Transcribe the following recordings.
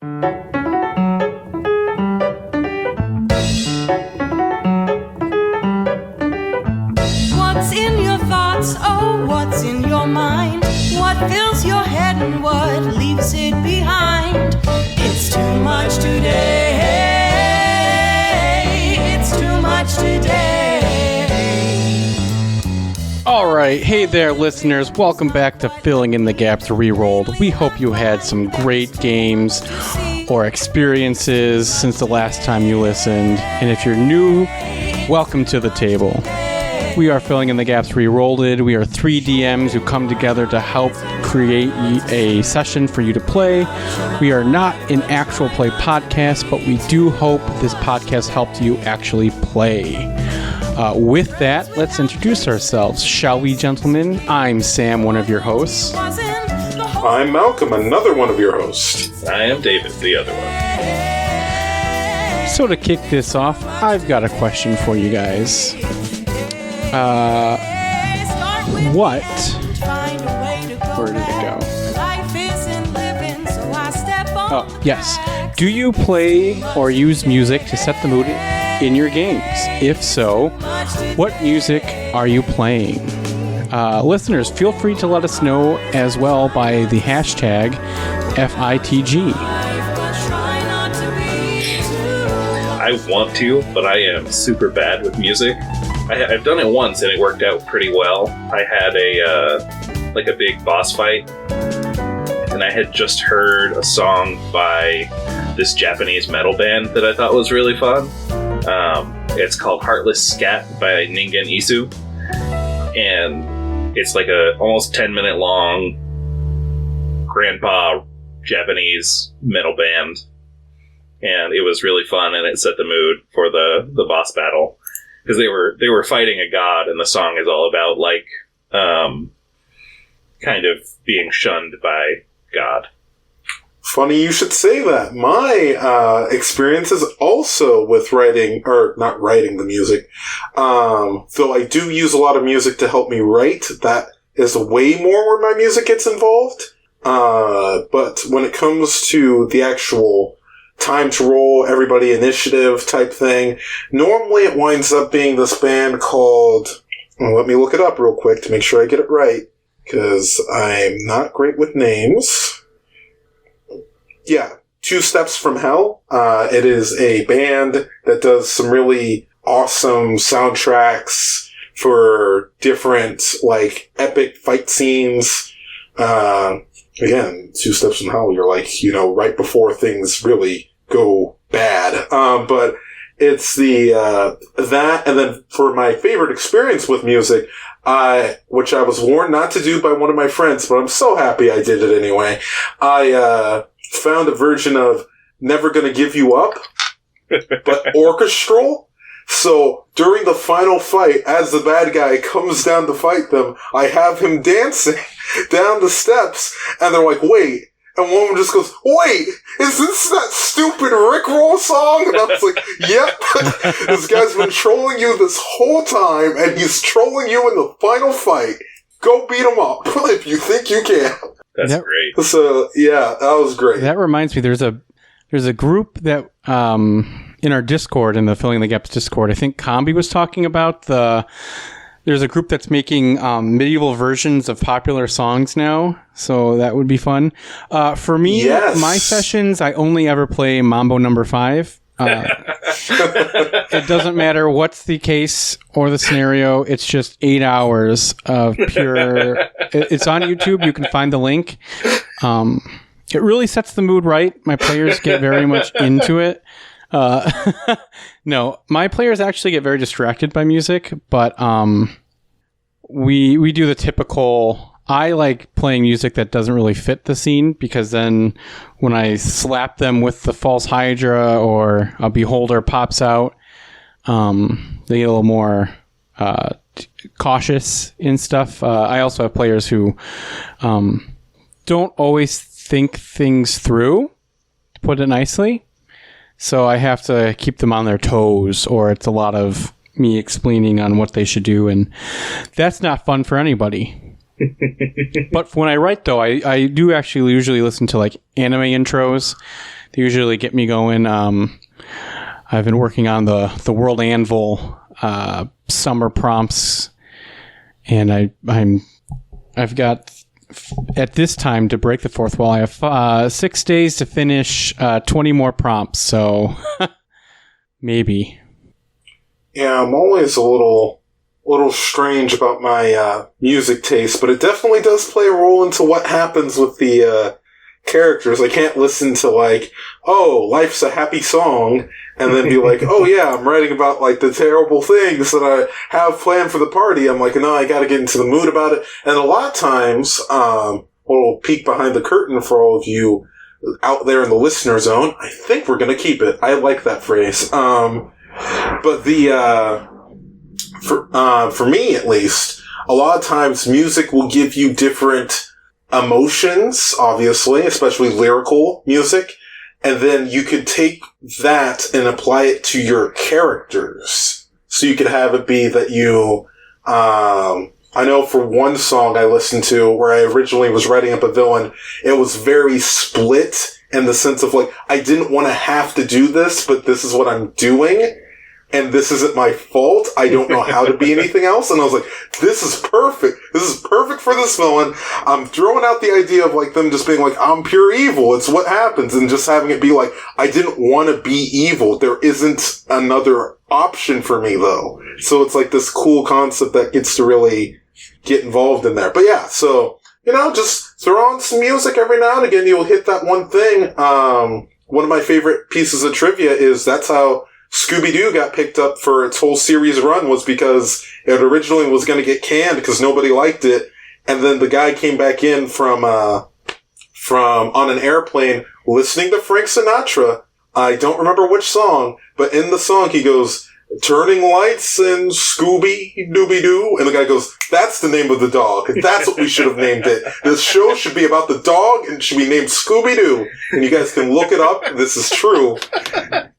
What's in your thoughts? Oh, what's in your mind? What fills your head and what leaves it behind? It's too much today. It's too much today. All right. Hey there, listeners. Welcome back to Filling in the Gaps Rerolled. We hope you had some great games or experiences since the last time you listened. And if you're new, welcome to the table. We are Filling in the Gaps Rerolled. We are three DMs who come together to help create a session for you to play. We are not an actual play podcast, but we do hope this podcast helped you actually play. With that, let's introduce ourselves, shall we, gentlemen? I'm Sam, one of your hosts. I'm Malcolm, another one of your hosts. I am David, the other one. So to kick this off, I've got a question for you guys. Where did it go? Oh, yes. Do you play or use music to set the mood in your games? If so, what music are you playing? Listeners, feel free to let us know as well by the hashtag FITG. I want to, but I am super bad with music. I've done it once and it worked out pretty well. I had a big boss fight, and I had just heard a song by this Japanese metal band that I thought was really fun. It's called Heartless Scat by Ningen Isu, and it's like a almost 10-minute long grandpa Japanese metal band, and it was really fun, and it set the mood for the boss battle. Because they were fighting a god, and the song is all about, like, kind of being shunned by God. Funny you should say that. My experience is also with writing, or not writing the music. Though I do use a lot of music to help me write. That is way more where my music gets involved. But when it comes to the actual time to roll, everybody initiative type thing, normally it winds up being this band called, well, let me look it up real quick to make sure I get it right, because I'm not great with names. Yeah, Two Steps from Hell. It is a band that does some really awesome soundtracks for different, like, epic fight scenes. Again, Two Steps from Hell, you're like, right before things really go bad. But it's the, that, and then for my favorite experience with music, which I was warned not to do by one of my friends, but I'm so happy I did it anyway. I, found a version of Never Gonna Give You Up, but orchestral. So during the final fight, as the bad guy comes down to fight them, I have him dancing down the steps, and they're like, wait. And one of them just goes, wait, is this that stupid Rickroll song? And I was like, yep. This guy's been trolling you this whole time, and he's trolling you in the final fight. Go beat him up if you think you can. That's great. So, yeah, that was great. That reminds me, there's a group that, in our Discord, in the Filling the Gaps Discord, I think Combi was talking about there's a group that's making medieval versions of popular songs now, so that would be fun. For me, My sessions, I only ever play Mambo No. 5. It doesn't matter what's the case or the scenario. It's just 8 hours of pure... It's on YouTube. You can find the link. It really sets the mood right. My players get very much into it. No, my players actually get very distracted by music, but we do the typical... I like playing music that doesn't really fit the scene, because then when I slap them with the false Hydra or a beholder pops out, they get a little more cautious in stuff. I also have players who don't always think things through, to put it nicely. So I have to keep them on their toes, or it's a lot of me explaining on what they should do, and that's not fun for anybody. But when I write, though, I do actually usually listen to like anime intros, They usually get me going. I've been working on the World Anvil summer prompts, and I've got at this time to break the fourth wall. I have 6 days to finish 20 more prompts, so maybe. Yeah, I'm always a little strange about my music taste, but it definitely does play a role into what happens with the characters. I can't listen to like, oh, life's a happy song, and then be like, oh yeah, I'm writing about like the terrible things that I have planned for the party. I'm like, no, I gotta get into the mood about it. And a lot of times, we'll peek behind the curtain for all of you out there in the listener zone. I think we're gonna keep it. I like that phrase. But for me at least, a lot of times music will give you different emotions, obviously, especially lyrical music, and then you could take that and apply it to your characters. So you could have it be that you, I know for one song I listened to where I originally was writing up a villain, it was very split in the sense of like, I didn't want to have to do this, but this is what I'm doing. And this isn't my fault. I don't know how to be anything else. And I was like, this is perfect. This is perfect for this villain. I'm throwing out the idea of like them just being like, I'm pure evil. It's what happens. And just having it be like, I didn't want to be evil. There isn't another option for me though. So it's like this cool concept that gets to really get involved in there. But yeah, so, just throw on some music every now and again. You'll hit that one thing. One of my favorite pieces of trivia is that's how Scooby-Doo got picked up for its whole series run, was because it originally was going to get canned because nobody liked it. And then the guy came back in from on an airplane listening to Frank Sinatra. I don't remember which song, but in the song he goes, turning lights and Scooby-Dooby-Doo. And the guy goes, that's the name of the dog. That's what we should have named it. This show should be about the dog and it should be named Scooby-Doo. And you guys can look it up. This is true.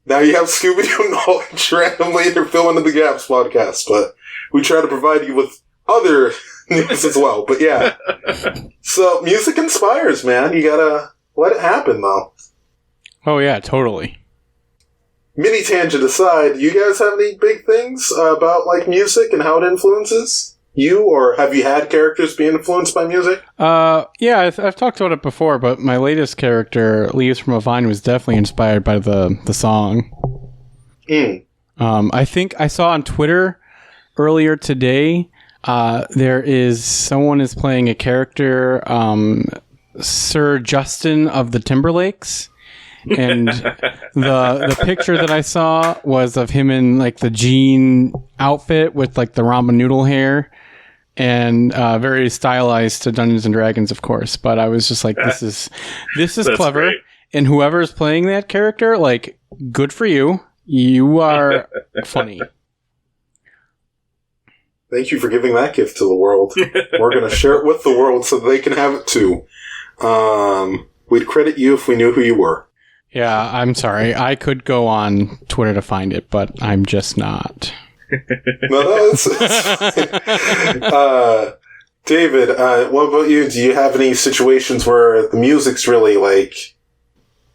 Now you have Scooby-Doo knowledge randomly in your Fill in the Gaps podcast, but we try to provide you with other news as well. But yeah. So music inspires, man. You gotta let it happen though. Oh yeah, totally. Mini tangent aside, do you guys have any big things about like music and how it influences you, or have you had characters be influenced by music? Yeah, I've talked about it before, but my latest character, Leaves from a Vine, was definitely inspired by the song. I think I saw on Twitter earlier today, someone is playing a character, Sir Justin of the Timberlakes. And the picture that I saw was of him in like the jean outfit with like the ramen noodle hair, and very stylized to Dungeons and Dragons, of course. But I was just like, this is clever. Great. And whoever's playing that character, like, good for you. You are funny. Thank you for giving that gift to the world. We're going to share it with the world so they can have it too. We'd credit you if we knew who you were. Yeah, I'm sorry. I could go on Twitter to find it, but I'm just not. No, it's fine. David, what about you? Do you have any situations where the music's really, like,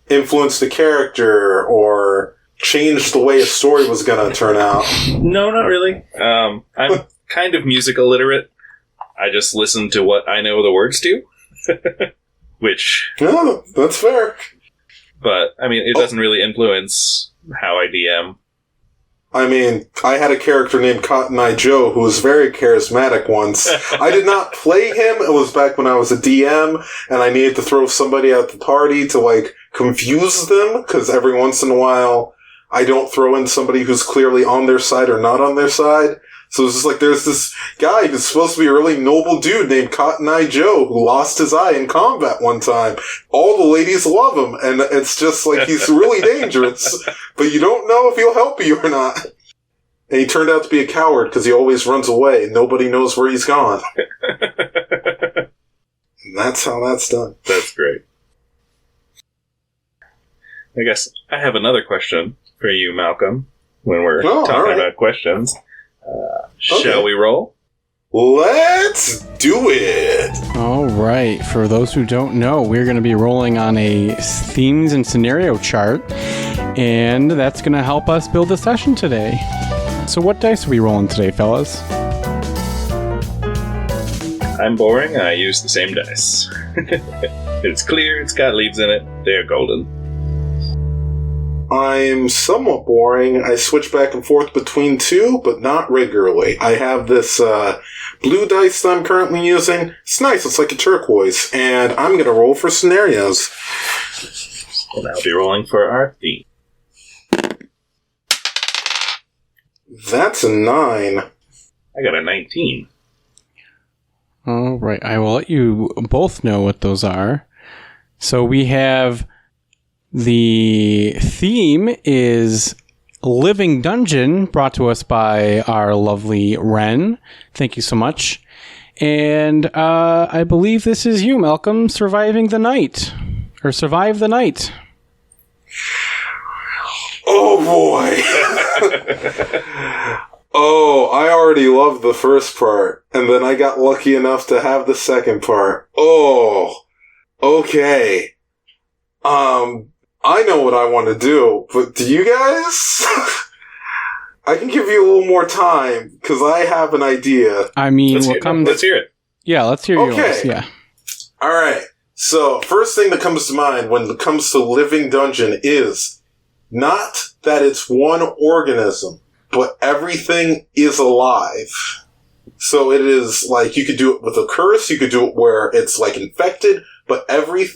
influenced the character or changed the way a story was going to turn out? No, not really. I'm kind of music illiterate. I just listen to what I know the words to. Which... No, that's fair. But, I mean, it doesn't really influence how I DM. I mean, I had a character named Cotton Eye Joe who was very charismatic once. I did not play him. It was back when I was a DM, and I needed to throw somebody at the party to, like, confuse them, because every once in a while, I don't throw in somebody who's clearly on their side or not on their side. So it's just like, there's this guy who's supposed to be a really noble dude named Cotton Eye Joe who lost his eye in combat one time. All the ladies love him, and it's just like, he's really dangerous, but you don't know if he'll help you or not. And he turned out to be a coward because he always runs away and nobody knows where he's gone. And that's how that's done. That's great. I guess I have another question for you, Malcolm, when we're talking about questions. Shall we roll? Let's do it! All right. For those who don't know, we're going to be rolling on a themes and scenario chart, and that's going to help us build a session today. So what dice are we rolling today, fellas? I'm boring. I use the same dice. It's clear. It's got leaves in it. They're golden. I'm somewhat boring. I switch back and forth between two, but not regularly. I have this blue dice that I'm currently using. It's nice. It's like a turquoise. And I'm going to roll for scenarios. And I'll be rolling for our theme. That's a 9. I got a 19. All right. I will let you both know what those are. So we have... The theme is Living Dungeon, brought to us by our lovely Ren. Thank you so much. And I believe this is you, Malcolm, Surviving the Night. Or Survive the Night. Oh, boy! Oh, I already loved the first part, and then I got lucky enough to have the second part. Oh, okay. I know what I want to do, but do you guys? I can give you a little more time, because I have an idea. I mean, Let's hear it. Yeah, let's hear yours. Yeah. Alright, so first thing that comes to mind when it comes to Living Dungeon is not that it's one organism, but everything is alive. So it is like, you could do it with a curse, you could do it where it's like infected, but every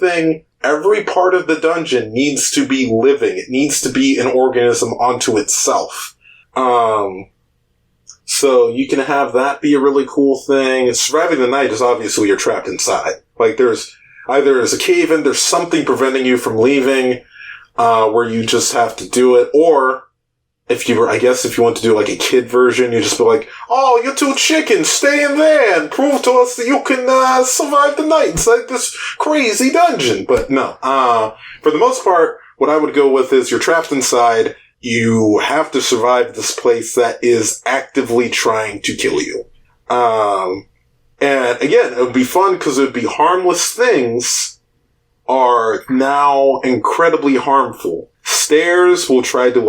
part of the dungeon needs to be living. It needs to be an organism unto itself. So you can have that be a really cool thing. Surviving the night is obviously you're trapped inside. Like there's a cave in, there's something preventing you from leaving, where you just have to do it, or if you want to do like a kid version, you just be like, oh, you two chickens, stay in there and prove to us that you can survive the night inside this crazy dungeon. But no, for the most part, what I would go with is you're trapped inside, you have to survive this place that is actively trying to kill you. And again, it would be fun because it would be harmless things are now incredibly harmful. Stairs will try to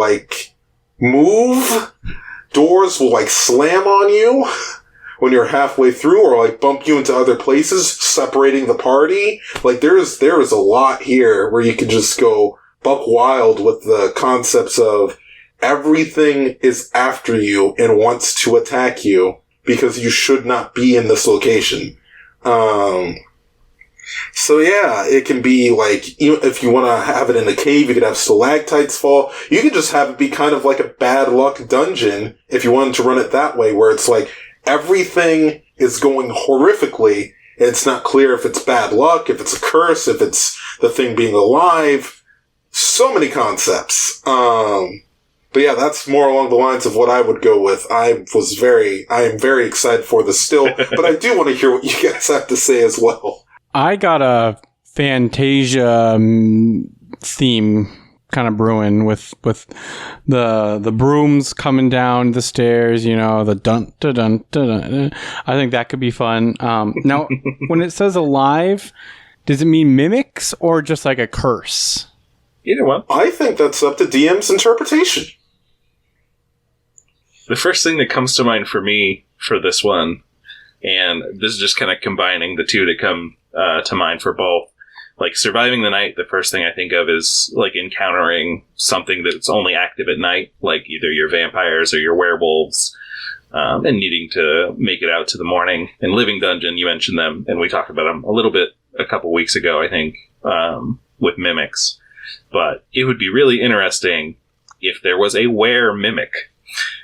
move. Doors will slam on you when you're halfway through, or bump you into other places, separating the party. There is a lot here where you can just go buck wild with the concepts of everything is after you and wants to attack you because you should not be in this location. So yeah, it can be if you want to have it in a cave, you could have stalactites fall. You could just have it be kind of like a bad luck dungeon if you wanted to run it that way, where it's everything is going horrifically. And it's not clear if it's bad luck, if it's a curse, if it's the thing being alive. So many concepts. But yeah, that's more along the lines of what I would go with. I am very excited for this still, but I do want to hear what you guys have to say as well. I got a Fantasia theme kind of brewing with the brooms coming down the stairs, the dun dun dun dun. I think that could be fun. Now, when it says alive, does it mean mimics or just like a curse? Either one. I think that's up to DM's interpretation. The first thing that comes to mind for me for this one, and this is just kind of combining the two that come to mind for both. Surviving the night, the first thing I think of is encountering something that's only active at night, either your vampires or your werewolves, and needing to make it out to the morning. And Living Dungeon, you mentioned them, and we talked about them a little bit a couple weeks ago, I think, with mimics. But it would be really interesting if there was a were mimic,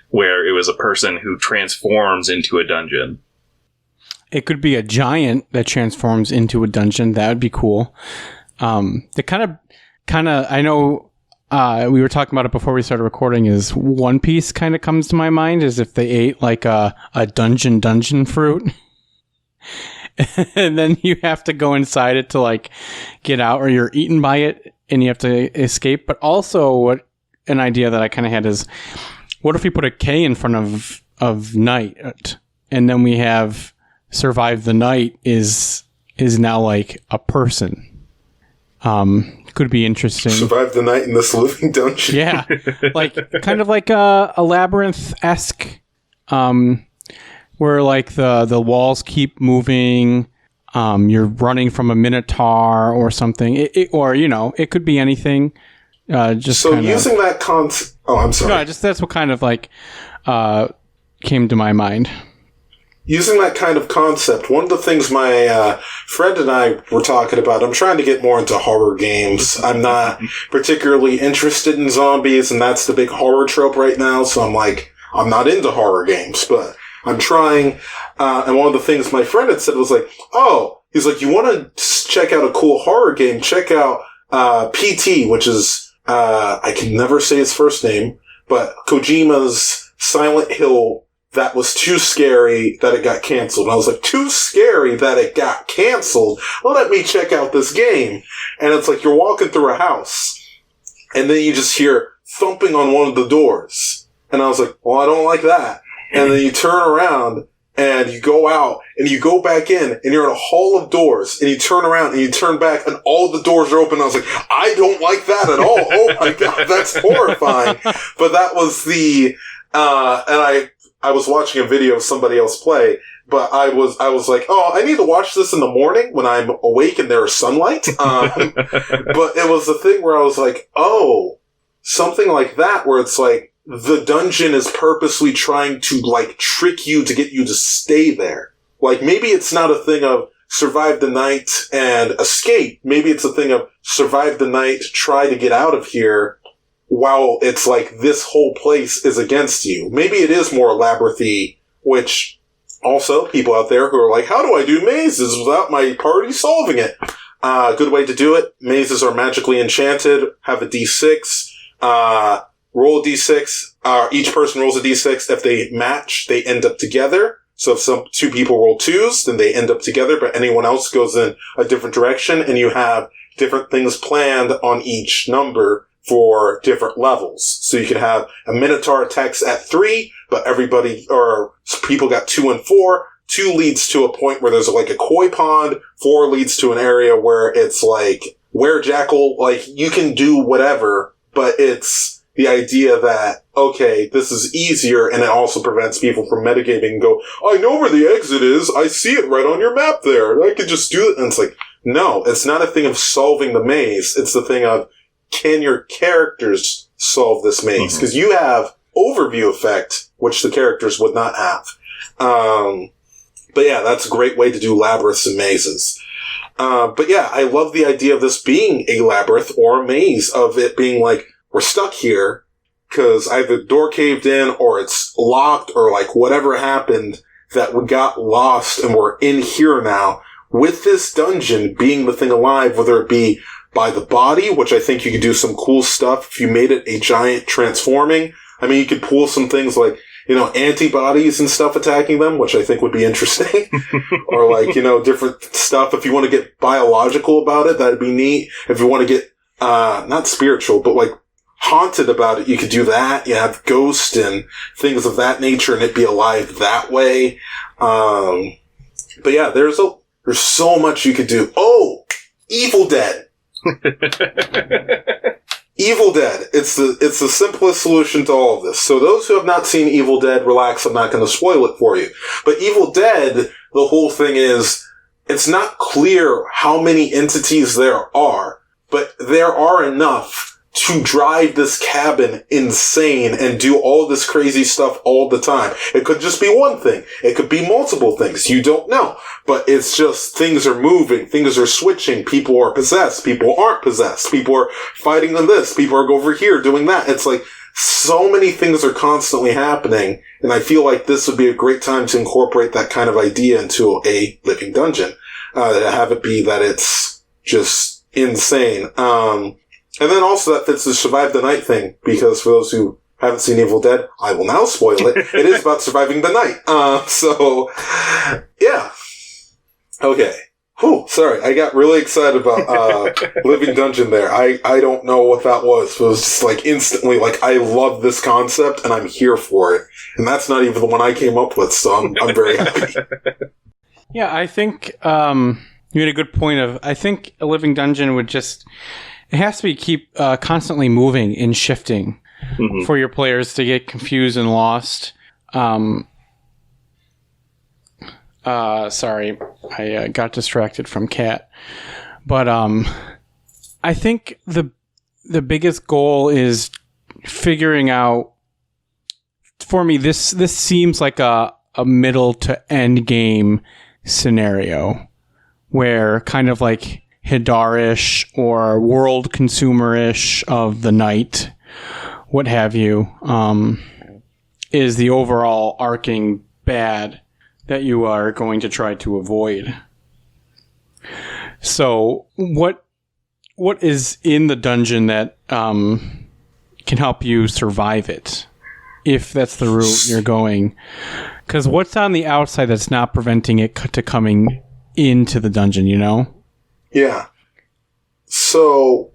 where it was a person who transforms into a dungeon. It could be a giant that transforms into a dungeon. That would be cool. The kind of, I know we were talking about it before we started recording, is One Piece kind of comes to my mind, as if they ate a dungeon fruit. And then you have to go inside it to get out, or you're eaten by it and you have to escape. But also an idea that I kind of had is, what if we put a K in front of night? and then we have survive the night is now like a person. Could be interesting. Survive the night in this living dungeon. Yeah, like kind of like a labyrinth-esque, where like the walls keep moving. You're running from a minotaur or something, it could be anything. Just so kinda, using that concept. Oh, I'm sorry. no, just that's what kind of like came to my mind. Using that kind of concept, one of the things my friend and I were talking about, I'm trying to get more into horror games. I'm not particularly interested in zombies, and that's the big horror trope right now, so I'm not into horror games, but I'm trying. And one of the things my friend had said was like, he's like, you want to check out a cool horror game? Check out PT, which is, I can never say his first name, but Kojima's Silent Hill that was too scary that it got canceled. And I was like, too scary that it got canceled? Let me check out this game. And it's like you're walking through a house, and then you just hear thumping on one of the doors. And I was like, well, I don't like that. And then you turn around, and you go out, and you go back in, and you're in a hall of doors, and you turn around, and you turn back, and all the doors are open. I was like, I don't like that at all. Oh my God, that's horrifying. But that was the, and I was watching a video of somebody else play, but I was like, I need to watch this in the morning when I'm awake and there's sunlight. But it was the thing where I was like, something like that, where it's like, the dungeon is purposely trying to, like, trick you to get you to stay there. Like, maybe it's not a thing of survive the night and escape. Maybe it's a thing of survive the night, try to get out of here, while it's like this whole place is against you. Maybe it is more labyrinthy, which also people out there who are like, how do I do mazes without my party solving it? Good way to do it. Mazes are magically enchanted. Have a d6. Roll a d6. Each person rolls a d6. If they match, they end up together. So if two people roll 2s, then they end up together, but anyone else goes in a different direction, and you have different things planned on each number for different levels. So you can have a Minotaur attacks at 3, but people got 2 and 4. 2 leads to a point where there's like a koi pond. 4 leads to an area where it's like were-jackal. Like, you can do whatever, but it's the idea that, okay, this is easier, and it also prevents people from metagaming and go, I know where the exit is. I see it right on your map there. I could just do it. And it's like, no, it's not a thing of solving the maze. It's the thing of, can your characters solve this maze? Because you have overview effect, which the characters would not have. But yeah, that's a great way to do labyrinths and mazes. But yeah, I love the idea of this being a labyrinth or a maze, of it being like, we're stuck here because either the door caved in or it's locked or like whatever happened that we got lost and we're in here now, with this dungeon being the thing alive, whether it be by the body, which I think you could do some cool stuff if you made it a giant transforming. I mean, you could pull some things like, antibodies and stuff attacking them, which I think would be interesting. Or like, different stuff. If you want to get biological about it, that'd be neat. If you want to get, not spiritual, but like haunted about it, you could do that. You have ghosts and things of that nature, and it be alive that way. But yeah, there's so much you could do. Oh, Evil Dead. Evil Dead. It's the simplest solution to all of this. So those who have not seen Evil Dead, relax, I'm not going to spoil it for you. But Evil Dead, the whole thing is, it's not clear how many entities there are, but there are enough to drive this cabin insane and do all this crazy stuff all the time. It could just be one thing. It could be multiple things. You don't know. But it's just things are moving. Things are switching. People are possessed. People aren't possessed. People are fighting on this. People are over here doing that. It's like so many things are constantly happening. And I feel like this would be a great time to incorporate that kind of idea into a living dungeon. Have it be that it's just insane. And then also that fits the survive the night thing, because for those who haven't seen Evil Dead, I will now spoil it. It is about surviving the night. So, yeah. Okay. Oh, sorry. I got really excited about Living Dungeon there. I don't know what that was. It was just like instantly like, I love this concept and I'm here for it. And that's not even the one I came up with, so I'm very happy. Yeah, I think you had a good point of, I think a Living Dungeon would just, it has to be keep constantly moving and shifting for your players to get confused and lost. Sorry, I got distracted from Cat. But I think the biggest goal is figuring out. For me, this seems like a middle to end game scenario, where kind of like Hidarish or World Consumer-ish of the night, what have you, is the overall arcing bad that you are going to try to avoid. So, what is in the dungeon that can help you survive it, if that's the route you're going? Because what's on the outside that's not preventing it to coming into the dungeon, you know? Yeah. So,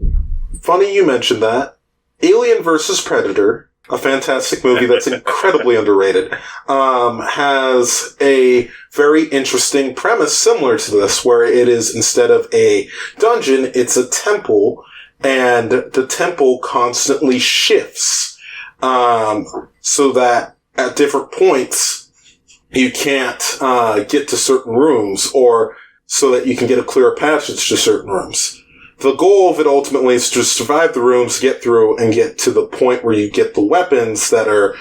funny you mentioned that. Alien vs. Predator, a fantastic movie that's incredibly underrated, has a very interesting premise similar to this, where it is, instead of a dungeon, it's a temple, and the temple constantly shifts, so that at different points, you can't get to certain rooms, or so that you can get a clearer passage to certain rooms. The goal of it ultimately is to survive the rooms, get through, and get to the point where you get the weapons that are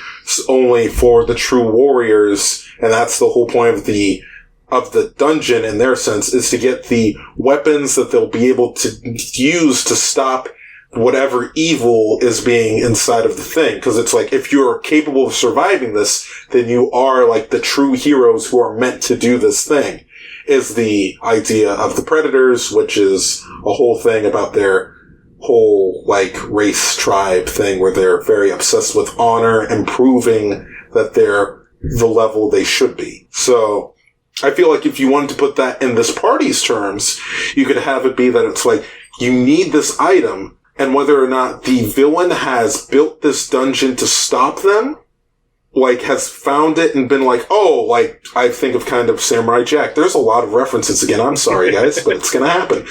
only for the true warriors, and that's the whole point of the dungeon in their sense, is to get the weapons that they'll be able to use to stop whatever evil is being inside of the thing. Because it's like, if you're capable of surviving this, then you are like the true heroes who are meant to do this thing. Is the idea of the Predators, which is a whole thing about their whole, like, race tribe thing where they're very obsessed with honor and proving that they're the level they should be. So, I feel like if you wanted to put that in this party's terms, you could have it be that it's like, you need this item, and whether or not the villain has built this dungeon to stop them, like, has found it and been like, oh, like, I think of kind of Samurai Jack. There's a lot of references again. I'm sorry, guys, but it's gonna happen.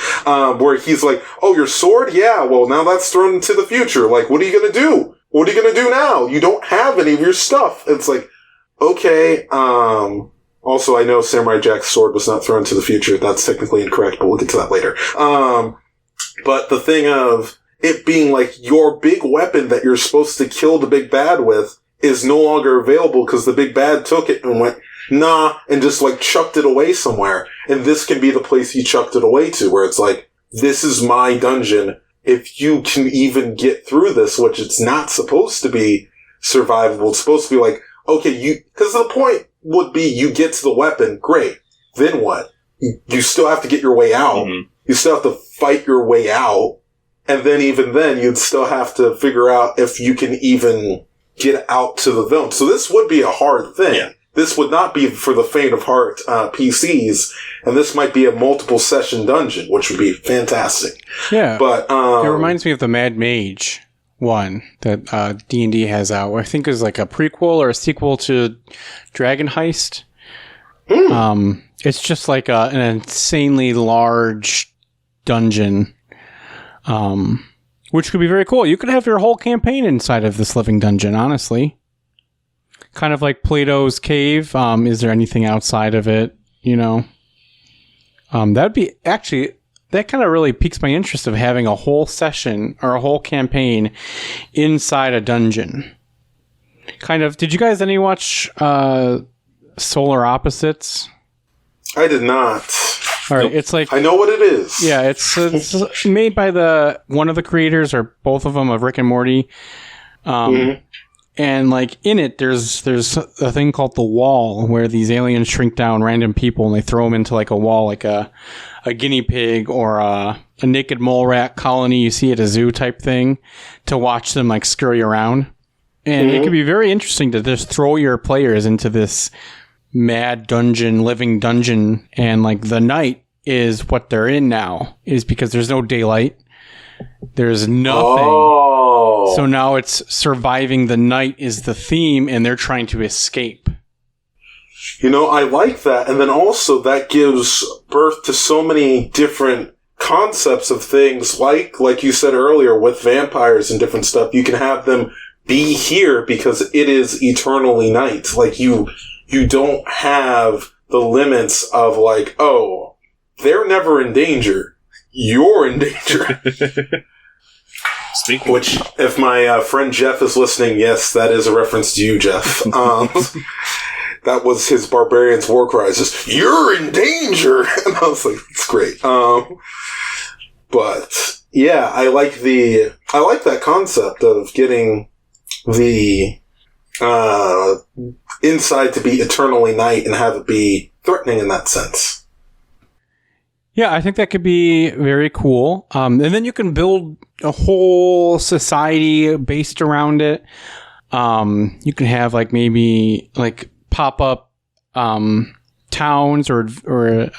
Where he's like, oh, your sword? Yeah, well, now that's thrown into the future. Like, what are you gonna do? What are you gonna do now? You don't have any of your stuff. It's like, okay, also, I know Samurai Jack's sword was not thrown to the future. That's technically incorrect, but we'll get to that later. But the thing of it being like your big weapon that you're supposed to kill the big bad with is no longer available because the big bad took it and went, nah, and just like chucked it away somewhere. And this can be the place he chucked it away to, where it's like, this is my dungeon. If you can even get through this, which it's not supposed to be survivable, it's supposed to be like, okay, because the point would be you get to the weapon, great. Then what? You still have to get your way out. Mm-hmm. You still have to fight your way out. And then even then, you'd still have to figure out if you can even get out to the villain. So this would be a hard thing. Yeah. This would not be for the faint of heart PCs, and this might be a multiple session dungeon, which would be fantastic. Yeah, but it reminds me of the Mad Mage one that D&D has out. I think is like a prequel or a sequel to Dragon Heist. It's just like an insanely large dungeon. Which could be very cool. You could have your whole campaign inside of this living dungeon, honestly. Kind of like Plato's Cave. Is there anything outside of it, you know? That'd be... Actually, that kind of really piques my interest of having a whole session or a whole campaign inside a dungeon. Kind of... Did you guys watch Solar Opposites? I did not. All right, it's like... I know what it is. Yeah, it's made by one of the creators, or both of them, of Rick and Morty. And, like, in it, there's a thing called The Wall, where these aliens shrink down random people, and they throw them into, like, a wall, like a guinea pig or a naked mole rat colony you see at a zoo type thing, to watch them, like, scurry around. And it could be very interesting to just throw your players into this mad dungeon, living dungeon, and like the night is what they're in now, is because there's no daylight. There's nothing. Oh. So now it's surviving the night is the theme, and they're trying to escape. You know, I like that. And then also that gives birth to so many different concepts of things like you said earlier with vampires and different stuff. You can have them be here because it is eternally night. Like you don't have the limits of like, oh, they're never in danger. You're in danger. Speaking Which, if my friend Jeff is listening, yes, that is a reference to you, Jeff. That was his Barbarian's war cries. Just, you're in danger! And I was like, it's great. But, yeah, I like that concept of getting the, inside to be eternally night and have it be threatening in that sense. Yeah, I think that could be very cool. And then you can build a whole society based around it. You can have like maybe like pop-up towns or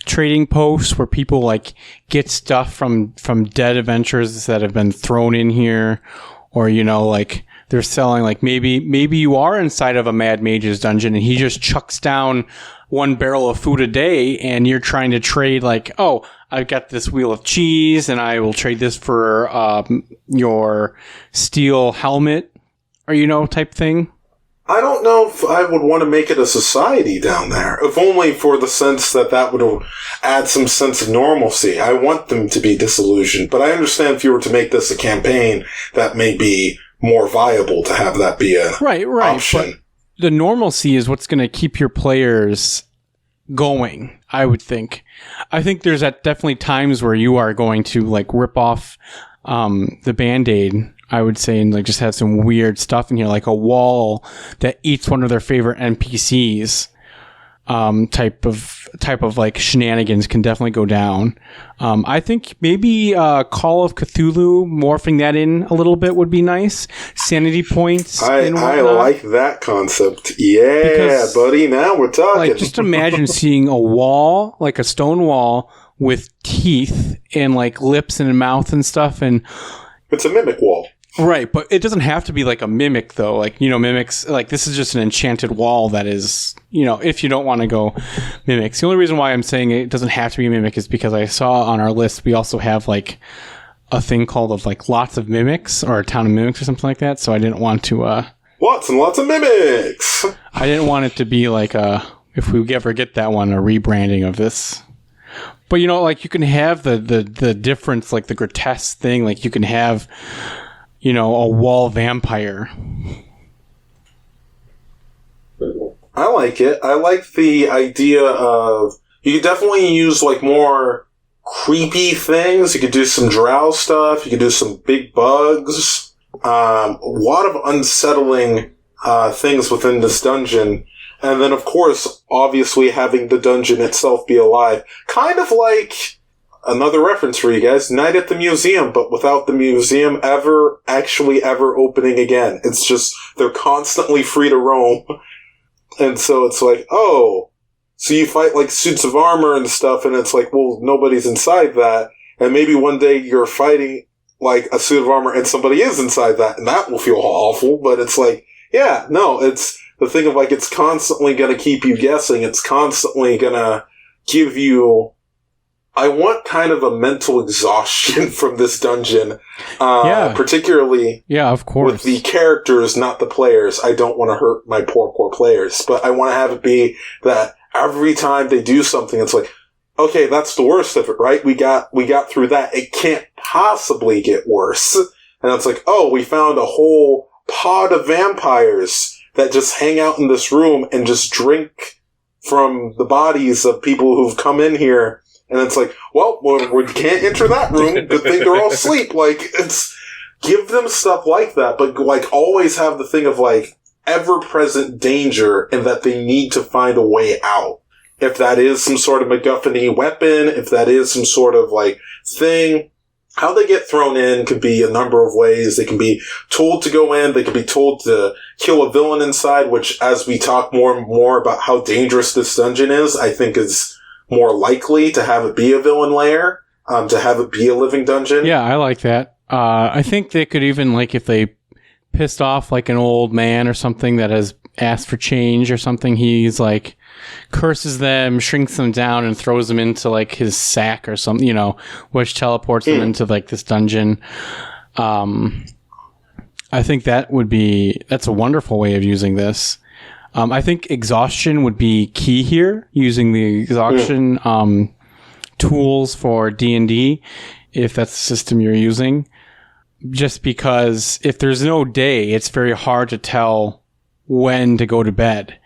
trading posts where people like get stuff from dead adventures that have been thrown in here, or you know, like they're selling like maybe you are inside of a Mad Mage's dungeon and he just chucks down 1 barrel of food a day, and you're trying to trade like, oh, I've got this wheel of cheese and I will trade this for your steel helmet, or you know, type thing. I don't know if I would want to make it a society down there, if only for the sense that would add some sense of normalcy. I want them to be disillusioned, but I understand if you were to make this a campaign, that may be more viable to have that be an option. But the normalcy is what's going to keep your players going, I would think. I think there's definitely times where you are going to like rip off the Band-Aid, I would say, and like just have some weird stuff in here, like a wall that eats one of their favorite NPCs. Type of like shenanigans can definitely go down. I think maybe Call of Cthulhu, morphing that in a little bit would be nice. Sanity points. I like that concept. Yeah, because, buddy. Now we're talking. Like, just imagine seeing a wall, like a stone wall with teeth and like lips and a mouth and stuff, and it's a mimic wall. Right, but it doesn't have to be like a mimic, though. Like, you know, mimics, like, this is just an enchanted wall that is, you know, if you don't want to go mimics. The only reason why I'm saying it doesn't have to be a mimic is because I saw on our list we also have, like, a thing called of, like, lots of mimics, or a town of mimics or something like that, so I didn't want to, Lots and lots of mimics! I didn't want it to be, like, if we ever get that one, a rebranding of this. But, you know, like, you can have the difference, like, the grotesque thing, like, you can have, you know, a wall vampire. I like it. I like the idea of, you could definitely use like more creepy things. You could do some drow stuff. You could do some big bugs. A lot of unsettling things within this dungeon. And then, of course, obviously having the dungeon itself be alive. Kind of like, another reference for you guys, Night at the Museum, but without the museum ever opening again. It's just, they're constantly free to roam. And so it's like, oh, so you fight like suits of armor and stuff, and it's like, well, nobody's inside that. And maybe one day you're fighting like a suit of armor and somebody is inside that, and that will feel awful. But it's like, yeah, no, it's the thing of like, it's constantly going to keep you guessing. It's constantly going to give you, I want kind of a mental exhaustion from this dungeon. Particularly of course, with the characters, not the players. I don't want to hurt my poor players, but I want to have it be that every time they do something, it's like, okay, that's the worst of it, right? We got through that. It can't possibly get worse. And it's like, oh, we found a whole pod of vampires that just hang out in this room and just drink from the bodies of people who've come in here. And it's like, well, we can't enter that room. Good thing they're all asleep. Like, it's, give them stuff like that, but like always have the thing of like ever-present danger and that they need to find a way out. If that is some sort of MacGuffin-y weapon, if that is some sort of like thing, how they get thrown in could be a number of ways. They can be told to go in. They can be told to kill a villain inside, which as we talk more and more about how dangerous this dungeon is, I think is more likely to have it be a villain lair, to have it be a living dungeon. Yeah, I like that. I think they could even, like, if they pissed off like an old man or something that has asked for change or something, he's like curses them, shrinks them down, and throws them into like his sack or something, you know, which teleports them into like this dungeon. I think that's a wonderful way of using this. I think exhaustion would be key here, using the exhaustion tools for D&D, if that's the system you're using. Just because if there's no day, it's very hard to tell when to go to bed.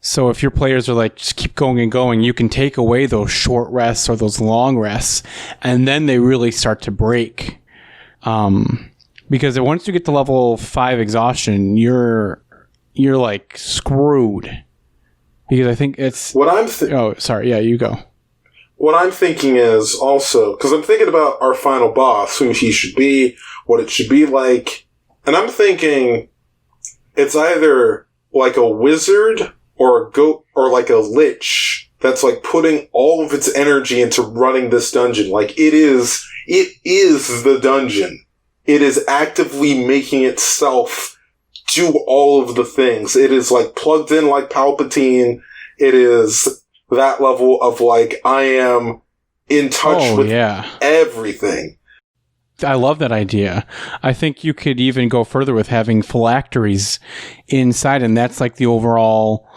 So if your players are like, just keep going and going, you can take away those short rests or those long rests, and then they really start to break. Because once you get to level 5 exhaustion, you're like screwed. Because I think it's... oh, sorry. Yeah, you go. What I'm thinking is also, because I'm thinking about our final boss, who he should be, what it should be like, and I'm thinking it's either like a wizard or a goat or like a lich that's like putting all of its energy into running this dungeon. Like it is the dungeon. It is actively making itself do all of the things. It is like plugged in like Palpatine. It is that level of like, I am in touch with everything. I love that idea. I think you could even go further with having phylacteries inside, and that's like the overall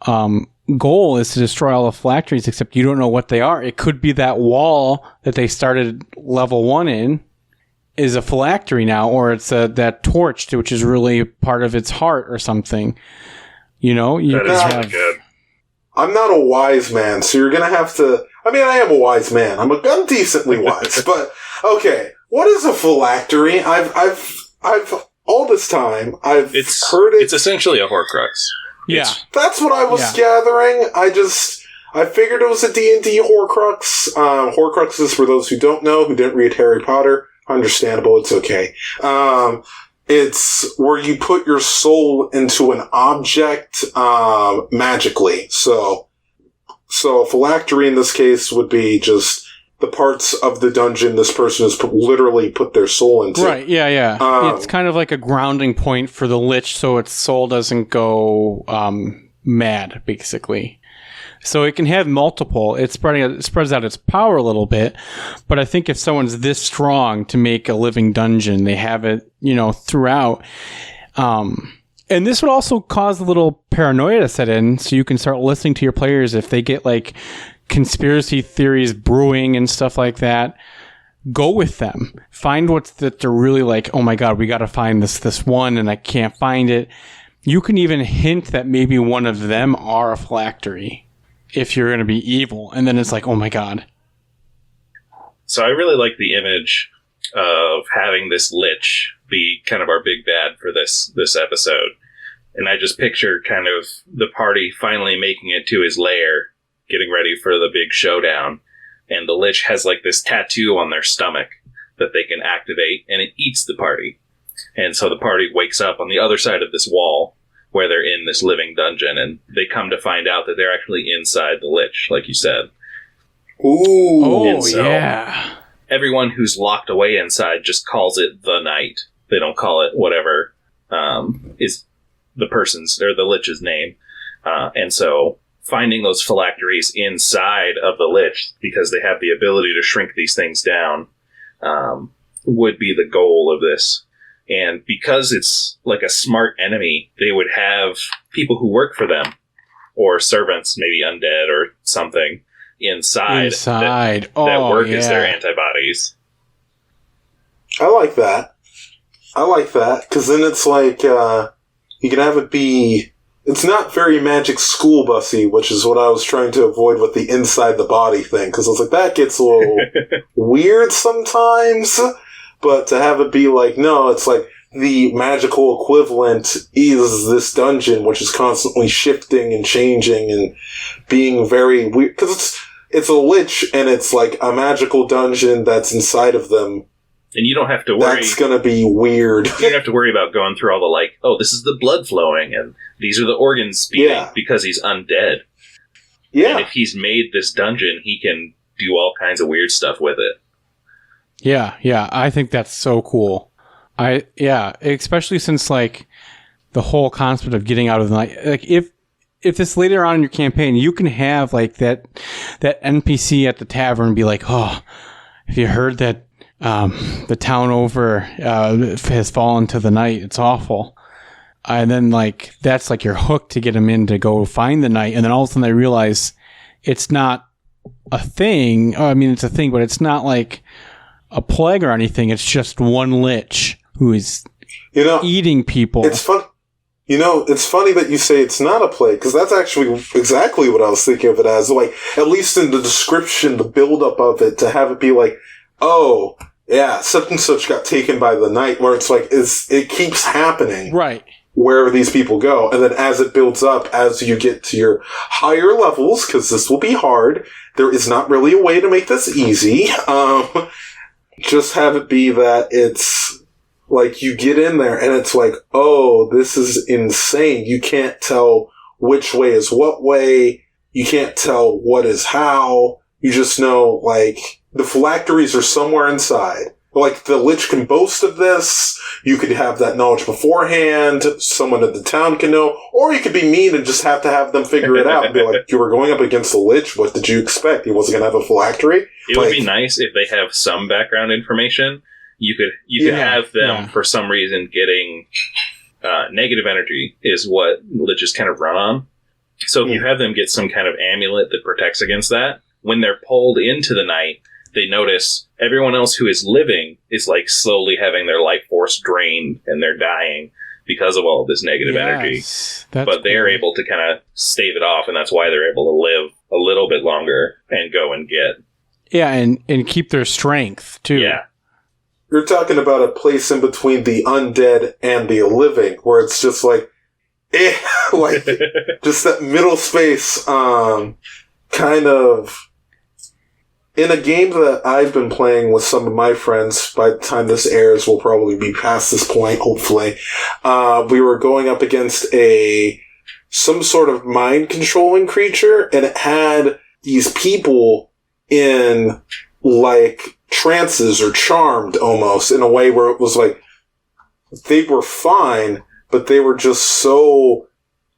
goal is to destroy all the phylacteries, except you don't know what they are. It could be that wall that they started level 1 in is a phylactery now, or it's that torch, which is really part of its heart or something. You know? That is really good. I'm not a wise man, so you're gonna have to... I mean, I am a wise man. I'm decently wise, but okay. What is a phylactery? I've all this time I've heard it. It's essentially a Horcrux. Yeah, that's what I was gathering. I figured it was a D&D Horcrux. Horcruxes, for those who don't know, who didn't read Harry Potter, understandable. It's okay. It's where you put your soul into an object magically. So a phylactery in this case would be just the parts of the dungeon this person has literally put their soul into. Right, yeah. It's kind of like a grounding point for the lich so its soul doesn't go mad, basically. So it can have multiple. It spreads out its power a little bit, but I think if someone's this strong to make a living dungeon, they have it, throughout. And this would also cause a little paranoia to set in, so you can start listening to your players if they get like conspiracy theories brewing and stuff like that. Go with them. Find what's that they're really like, oh my god, we got to find this one and I can't find it. You can even hint that maybe one of them are a phylactery if you're going to be evil, and then it's like, oh my god. So I really like the image of having this lich be kind of our big bad for this episode. And I just picture kind of the party finally making it to his lair, getting ready for the big showdown. And the lich has like this tattoo on their stomach that they can activate, and it eats the party. And so the party wakes up on the other side of this wall where they're in this living dungeon, and they come to find out that they're actually inside the lich, like you said. Ooh. Oh, yeah. Everyone who's locked away inside just calls it the night. They don't call it whatever is the person's or the lich's name. And so finding those phylacteries inside of the lich, because they have the ability to shrink these things down, would be the goal of this. And because it's like a smart enemy, they would have people who work for them, or servants, maybe undead or something, inside. That work as their antibodies. I like that. Because then it's like, you can have it be... It's not very Magic School Bussy, which is what I was trying to avoid with the inside the body thing, because I was like, that gets a little weird sometimes. But to have it be like, no, it's like the magical equivalent is this dungeon, which is constantly shifting and changing and being very weird. Because it's a lich, and it's like a magical dungeon that's inside of them. And you don't have to worry. That's going to be weird. You don't have to worry about going through all the like, oh, this is the blood flowing, and these are the organs beating because he's undead. Yeah. And if he's made this dungeon, he can do all kinds of weird stuff with it. Yeah, I think that's so cool. Especially since like the whole concept of getting out of the night. Like if this later on in your campaign, you can have like that NPC at the tavern be like, "Oh, have you heard that the town over has fallen to the night? It's awful." And then like that's like your hook to get them in to go find the knight, and then all of a sudden they realize it's not a thing. Oh, I mean, it's a thing, but it's not like a plague or anything. It's just one lich who is eating people. It's fun. It's funny that you say it's not a plague, because that's actually exactly what I was thinking of it as. Like, at least in the description, the buildup of it, to have it be like, oh, yeah, such and such got taken by the night, where it's like, it keeps happening. Right. Wherever these people go. And then as it builds up, as you get to your higher levels, because this will be hard, there is not really a way to make this easy. Just have it be that it's like you get in there and it's like, oh, this is insane. You can't tell which way is what way. You can't tell what is how. You just know, like, the phylacteries are somewhere inside. Like, the Lich can boast of this. You could have that knowledge beforehand. Someone in the town can know. Or you could be mean and just have to have them figure it out and be like, you were going up against the Lich. What did you expect? He wasn't going to have a phylactery? It would be nice if they have some background information. You could have them, for some reason, getting negative energy is what Liches kind of run on. So if you have them get some kind of amulet that protects against that, when they're pulled into the night, they notice everyone else who is living is like slowly having their life force drained and they're dying because of all of this negative energy. But they're able to kind of stave it off, and that's why they're able to live a little bit longer and go and get. Yeah, and keep their strength, too. Yeah. You're talking about a place in between the undead and the living, where it's just like, like, just that middle space, kind of. In a game that I've been playing with some of my friends, by the time this airs, we'll probably be past this point, hopefully. We were going up against some sort of mind-controlling creature, and it had these people in, like, trances or charmed, almost, in a way where it was like, they were fine, but they were just so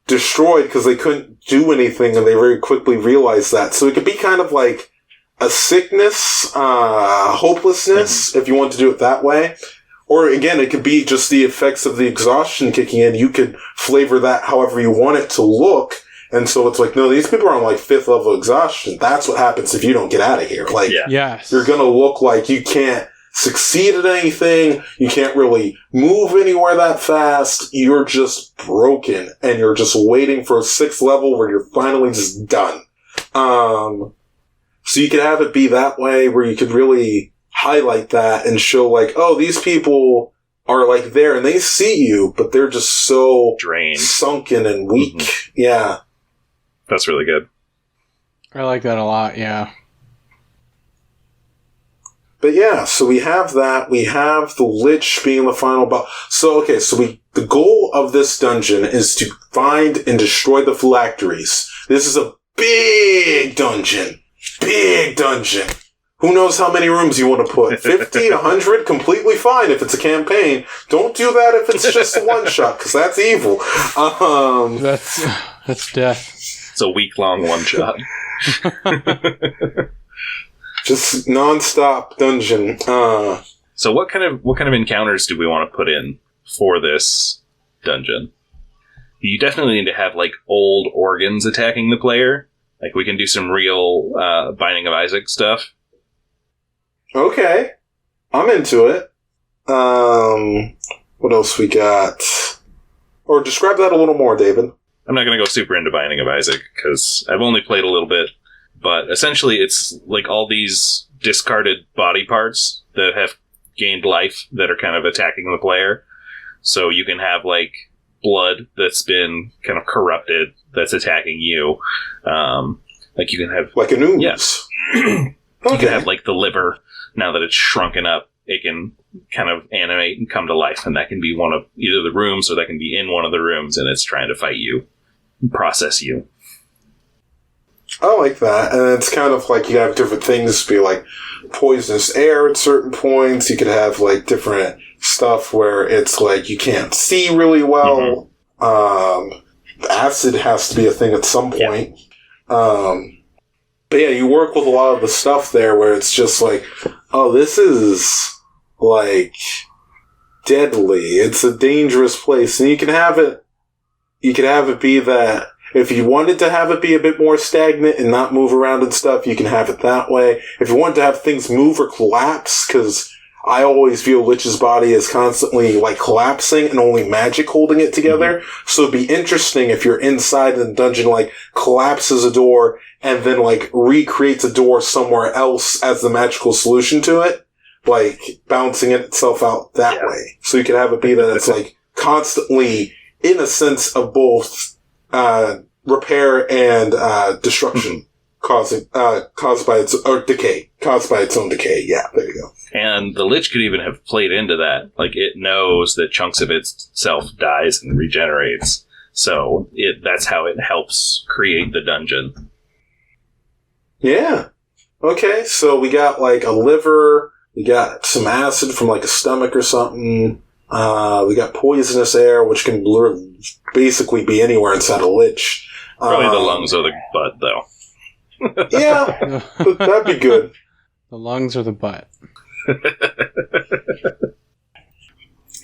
destroyed because they couldn't do anything, and they very quickly realized that. So it could be kind of like a sickness, hopelessness, if you want to do it that way. Or again, it could be just the effects of the exhaustion kicking in. You could flavor that however you want it to look. And so it's like, no, these people are on like 5th level exhaustion. That's what happens if you don't get out of here. Like, you're going to look like you can't succeed at anything. You can't really move anywhere that fast. You're just broken, and you're just waiting for a 6th level where you're finally just done. So you could have it be that way, where you could really highlight that and show like, oh, these people are like there and they see you, but they're just so drained, sunken and weak. Mm-hmm. Yeah. That's really good. I like that a lot, yeah. But yeah, so we have that. We have the Lich being the final boss. So, okay, the goal of this dungeon is to find and destroy the phylacteries. This is a big dungeon. Big dungeon. Who knows how many rooms you want to put? 50, 100? Completely fine if it's a campaign. Don't do that if it's just a one-shot, because that's evil. That's death. It's a week-long one-shot. Just non-stop dungeon. So what kind of encounters do we want to put in for this dungeon? You definitely need to have, like, old organs attacking the player. Like, we can do some real Binding of Isaac stuff. Okay. I'm into it. What else we got? Or describe that a little more, David. I'm not going to go super into Binding of Isaac, because I've only played a little bit. But essentially, it's like all these discarded body parts that have gained life that are kind of attacking the player. So you can have, like, blood that's been kind of corrupted that's attacking you. Like you can have... Like an ooze. Yes. Okay. You can have like the liver, now that it's shrunken up, it can kind of animate and come to life. And that can be one of either the rooms, or that can be in one of the rooms, and it's trying to fight you and process you. I like that. And it's kind of like you have different things be like poisonous air at certain points. You could have like different stuff where it's like you can't see really well. Acid has to be a thing at some point. But yeah, you work with a lot of the stuff there where it's just like, oh, this is like deadly. It's a dangerous place. And you can have it be that if you wanted to have it be a bit more stagnant and not move around and stuff, you can have it that way. If you want to have things move or collapse, because I always view Lich's body as constantly like collapsing and only magic holding it together. So it'd be interesting if you're inside the dungeon, like collapses a door and then like recreates a door somewhere else as the magical solution to it, like bouncing itself out that way. So you can have it be that it's like constantly in a sense of both repair and destruction caused by its own decay. Yeah, there you go. And the Lich could even have played into that. Like, it knows that chunks of itself dies and regenerates. So that's how it helps create the dungeon. Yeah. Okay, so we got like a liver, we got some acid from like a stomach or something. We got poisonous air, which can basically be anywhere inside a Lich. Probably the lungs or the butt, though. Yeah, that'd be good. The lungs or the butt.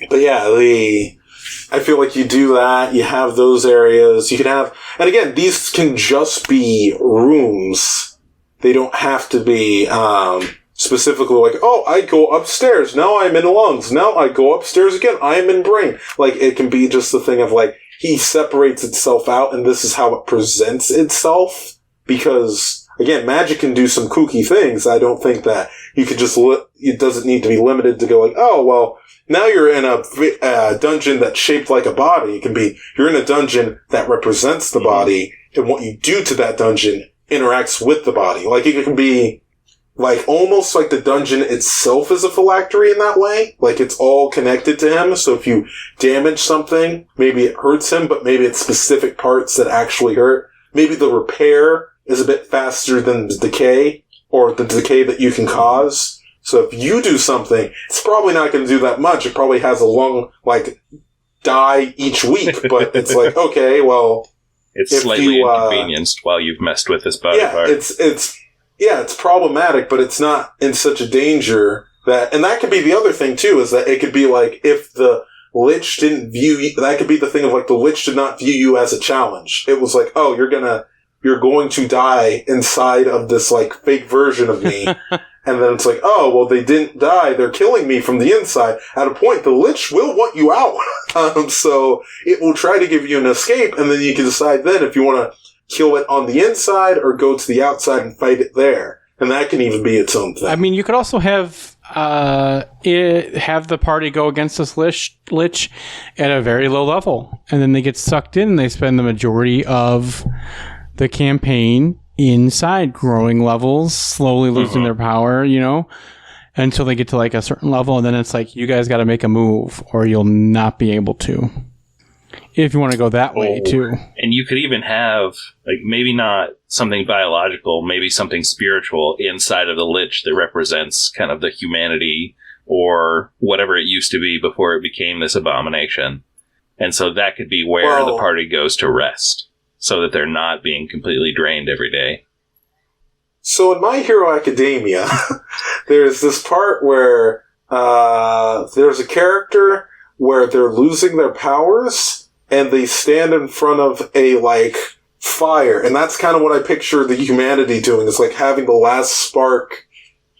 But yeah, I feel like you do that, you have those areas, you can have, and again, these can just be rooms. They don't have to be, specifically like, oh, I go upstairs, now I'm in lungs, now I go upstairs again, I am in brain. Like, it can be just the thing of like, he separates itself out and this is how it presents itself. Because, again, magic can do some kooky things. I don't think that you could just, it doesn't need to be limited to go like, oh, well, now you're in a dungeon that's shaped like a body. It can be, you're in a dungeon that represents the body, and what you do to that dungeon interacts with the body. Like, it can be, like, almost like the dungeon itself is a phylactery in that way. Like, it's all connected to him. So if you damage something, maybe it hurts him, but maybe it's specific parts that actually hurt. Maybe the repair is a bit faster than the decay, or the decay that you can cause. So if you do something, it's probably not going to do that much. It probably has a long, like, die each week, but it's like, okay, well... It's slightly inconvenienced while you've messed with this body part. It's problematic, but it's not in such a danger that... And that could be the other thing, too, is that it could be like, if the Lich didn't view you... That could be the thing of, like, the Lich did not view you as a challenge. It was like, oh, you're going to die inside of this, like, fake version of me. And then it's like, oh, well, they didn't die. They're killing me from the inside. At a point, the Lich will want you out. So it will try to give you an escape, and then you can decide then if you want to kill it on the inside or go to the outside and fight it there. And that can even be its own thing. I mean, you could also have the party go against this Lich at a very low level. And then they get sucked in, and they spend the majority of the campaign inside, growing levels, slowly losing their power, until they get to like a certain level, and then it's like, you guys got to make a move or you'll not be able to, if you want to go that way too. And you could even have, like, maybe not something biological, maybe something spiritual inside of the Lich that represents kind of the humanity or whatever it used to be before it became this abomination. And so that could be where the party goes to rest, so that they're not being completely drained every day. So in My Hero Academia, there's this part where there's a character where they're losing their powers, and they stand in front of a, like, fire. And that's kind of what I picture the humanity doing. It's like having the last spark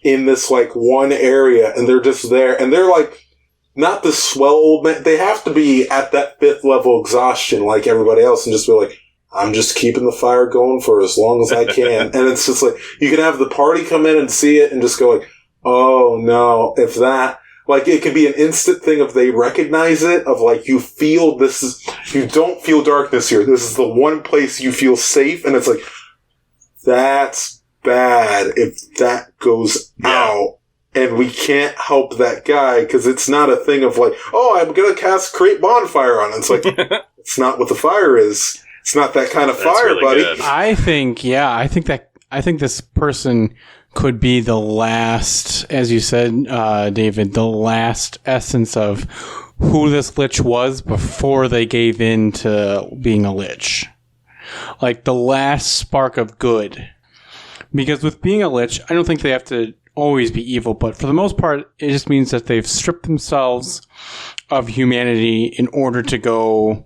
in this, like, one area, and they're just there. And they're, like, not the swell old man. They have to be at that 5th level exhaustion like everybody else and just be like, I'm just keeping the fire going for as long as I can. And it's just like, you can have the party come in and see it and just go like, oh no, if that, like, it could be an instant thing of they recognize it, of like, you feel you don't feel darkness here. This is the one place you feel safe. And it's like, that's bad if that goes out. And we can't help that guy, because it's not a thing of like, oh, I'm going to create bonfire on it. It's like, it's not what the fire is. It's not that kind of That's fire, really buddy. good. I think this person could be the last, as you said, David, the last essence of who this lich was before they gave in to being a lich. Like the last spark of good. Because with being a lich, I don't think they have to always be evil, but for the most part, it just means that they've stripped themselves of humanity in order to go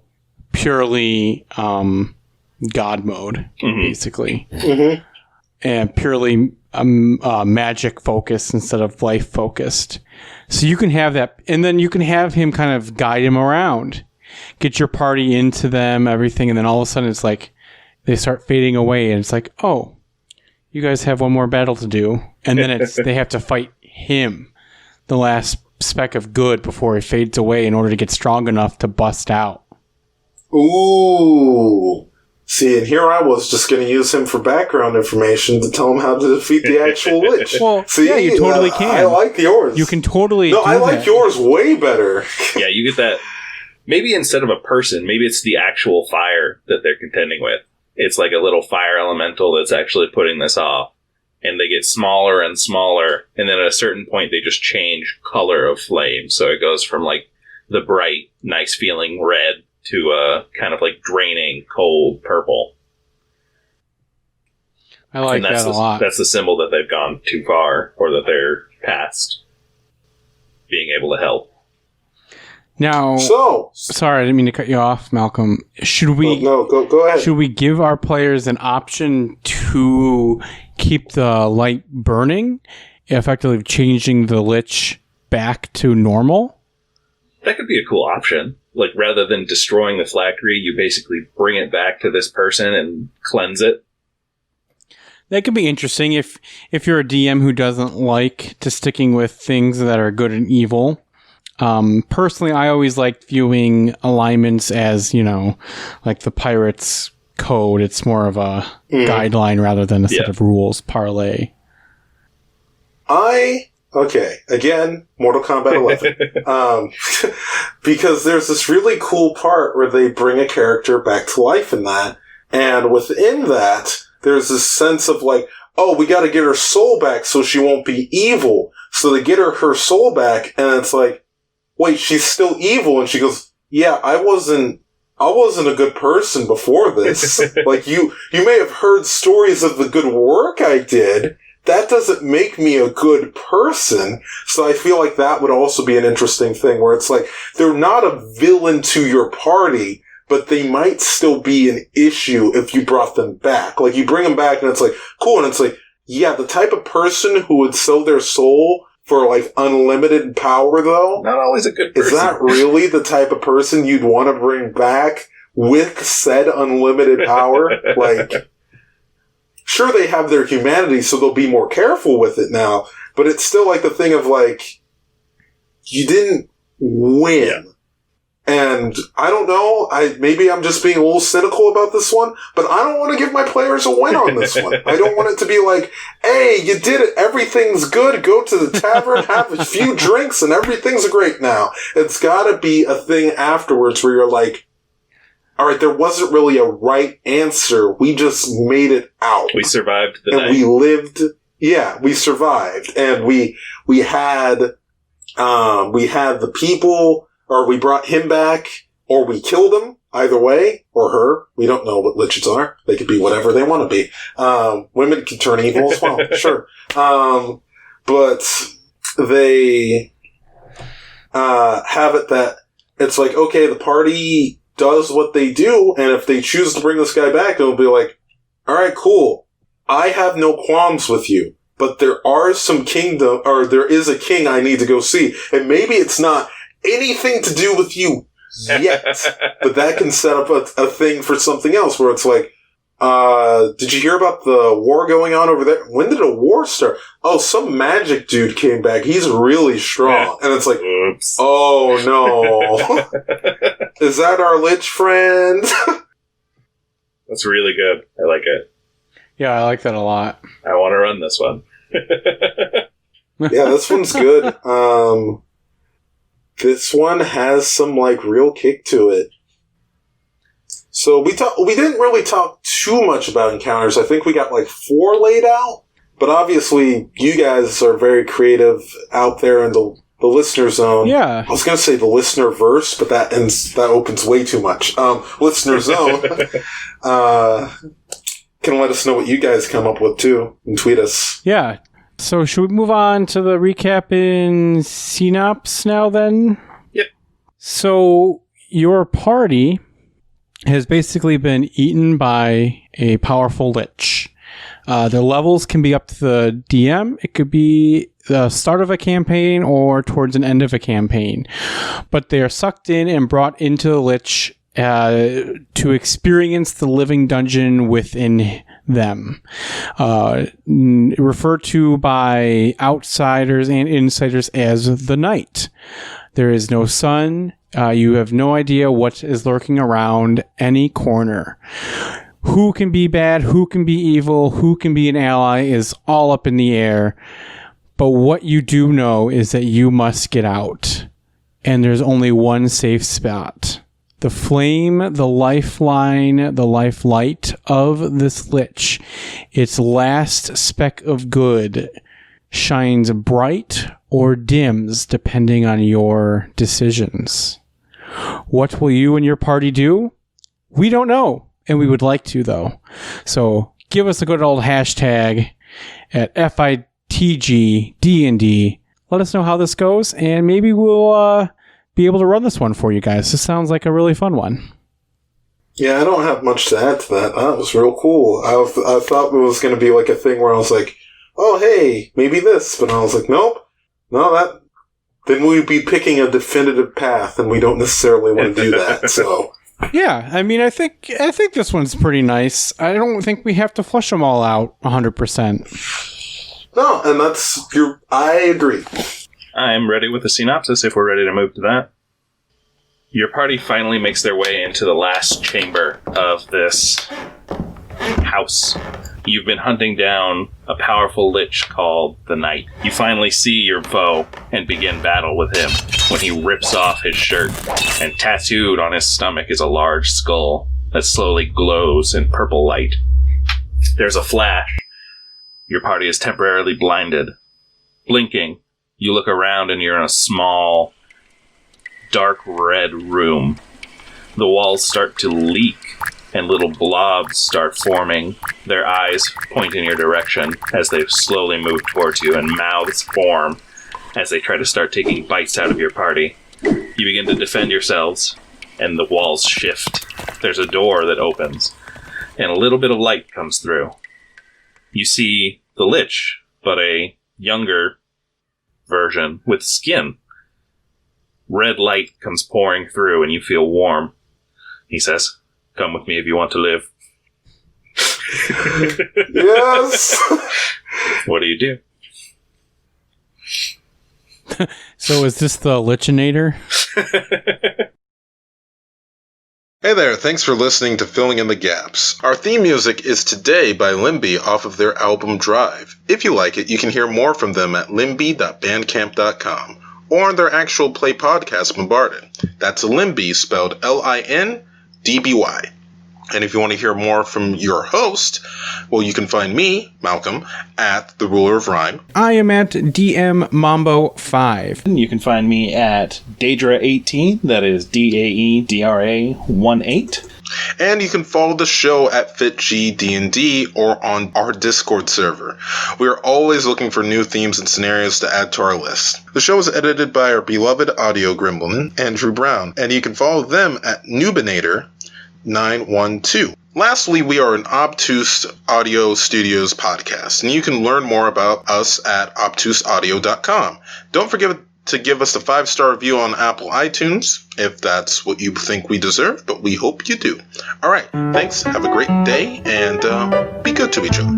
purely God mode, basically. Mm-hmm. And purely magic focused instead of life focused. So you can have that, and then you can have him kind of guide him around, get your party into them, everything, and then all of a sudden it's like they start fading away, and it's like, oh, you guys have one more battle to do, and then they have to fight him, the last speck of good, before he fades away in order to get strong enough to bust out. Ooh. See, and here I was just going to use him for background information to tell him how to defeat the actual lich. Well, see, yeah, you totally can. I like yours. You can totally No, do I like that. yours way better. Yeah, you get that. Maybe instead of a person, maybe it's the actual fire that they're contending with. It's like a little fire elemental that's actually putting this off. And they get smaller and smaller, and then at a certain point they just change color of flame. So it goes from like the bright, nice feeling red to a kind of like draining, cold purple. I like that a lot. That's the symbol that they've gone too far, or that they're past being able to help. Now, sorry, I didn't mean to cut you off, Malcolm. Should we? No, go ahead. Should we give our players an option to keep the light burning, effectively changing the lich back to normal? That could be a cool option. Like, rather than destroying the phylactery, you basically bring it back to this person and cleanse it. That could be interesting if you're a DM who doesn't like to sticking with things that are good and evil. Personally, I always like viewing alignments as, like the pirate's code. It's more of a guideline rather than a set of rules, parlay. Okay, again, Mortal Kombat 11. Because there's this really cool part where they bring a character back to life in that, and within that, there's this sense of like, oh, we gotta get her soul back so she won't be evil. So they get her soul back, and it's like, wait, she's still evil, and she goes, yeah, I wasn't a good person before this. Like, you may have heard stories of the good work I did. That doesn't make me a good person. So I feel like that would also be an interesting thing where it's like, they're not a villain to your party, but they might still be an issue if you brought them back. Like, you bring them back and it's like, cool. And it's like, yeah, the type of person who would sell their soul for like unlimited power, though, not always a good person. Is that really the type of person you'd want to bring back with said unlimited power? Like, sure, they have their humanity, so they'll be more careful with it now, but it's still like the thing of like, you didn't win. Yeah. And I don't know, maybe I'm just being a little cynical about this one, but I don't want to give my players a win on this one. I don't want it to be like, hey, you did it, everything's good, go to the tavern, have a few drinks, and everything's great now. It's gotta be a thing afterwards where you're like, alright, there wasn't really a right answer, we just made it out. We survived the night. And we lived, we survived. And we had the people, or we brought him back, or we killed him, either way, or her. We don't know what liches are. They could be whatever they want to be. Women can turn evil as well, sure. But they have it that it's like, okay, the party does what they do, and if they choose to bring this guy back, it'll be like, alright, cool. I have no qualms with you, but there is a king I need to go see, and maybe it's not anything to do with you yet, but that can set up a thing for something else where it's like, did you hear about the war going on over there? When did a war start? Oh, some magic dude came back. He's really strong. And it's like, oops. Oh no. Is that our lich friend? That's really good. I like it. Yeah, I like that a lot. I want to run this one. Yeah, this one's good. This one has some, like, real kick to it. So we didn't really talk too much about encounters. I think we got like 4 laid out. But obviously, you guys are very creative out there in the listener zone. Yeah. I was going to say the listener verse, but that opens way too much. Listener zone. Can let us know what you guys come up with too and tweet us. Yeah. So should we move on to the recap in Synopsis now then? Yep. So your party has basically been eaten by a powerful lich. The levels can be up to the DM. It could be the start of a campaign or towards an end of a campaign. But they are sucked in and brought into the lich to experience the living dungeon within them. Referred to by outsiders and insiders as the night. There is no sun. You have no idea what is lurking around any corner. Who can be bad, who can be evil, who can be an ally is all up in the air. But what you do know is that you must get out. And there's only one safe spot. The flame, the lifeline, the lifelight of this lich, its last speck of good, shines bright or dims depending on your decisions. What will you and your party do? We don't know. And we would like to, though. So give us a good old hashtag at FITGDND. Let us know how this goes, and maybe we'll be able to run this one for you guys. This sounds like a really fun one. Yeah, I don't have much to add to that. That was real cool. I thought it was going to be like a thing where I was like, oh, hey, maybe this. But I was like, nope. No, then we'd be picking a definitive path, and we don't necessarily want to do that, so... Yeah, I mean, I think this one's pretty nice. I don't think we have to flush them all out 100%. No, and I agree. I'm ready with the synopsis if we're ready to move to that. Your party finally makes their way into the last chamber of this house. You've been hunting down a powerful lich called the Night. You finally see your foe and begin battle with him when he rips off his shirt, and tattooed on his stomach is a large skull that slowly glows in purple light. There's a flash. Your party is temporarily blinded. Blinking, you look around and you're in a small, dark red room. The walls start to leak, and little blobs start forming, their eyes point in your direction as they slowly move towards you, and mouths form as they try to start taking bites out of your party. You begin to defend yourselves, and the walls shift. There's a door that opens, and a little bit of light comes through. You see the Lich, but a younger version with skin. Red light comes pouring through, and you feel warm. He says, "Come with me if you want to live." Yes! What do you do? So is this the Lichinator? Hey there, thanks for listening to Filling in the Gaps. Our theme music is Today by Limby off of their album Drive. If you like it, you can hear more from them at limby.bandcamp.com or on their actual play podcast, Bombarded. That's Limby, spelled LINDBY. And if you want to hear more from your host, well, you can find me, Malcolm, at The Ruler of Rhyme. I am at DM Mambo 5. You can find me at Daedra18, that is DAEDRA18. And you can follow the show at FitGDND or on our Discord server. We are always looking for new themes and scenarios to add to our list. The show is edited by our beloved audio gremlin, Andrew Brown, and you can follow them at Nubinator912. Lastly, we are an Obtuse Audio Studios podcast, and you can learn more about us at obtuseaudio.com. Don't forget to give us a 5-star review on Apple iTunes, if that's what you think we deserve, but we hope you do. All right, thanks, have a great day, and be good to each other.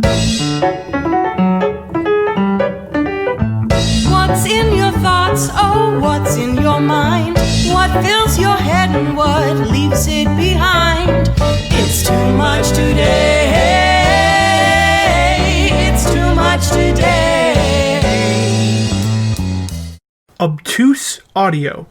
What's in your thoughts? Oh, what's in your mind? What fills your head and what leaves it behind? It's too much today. It's too much today. Obtuse Audio.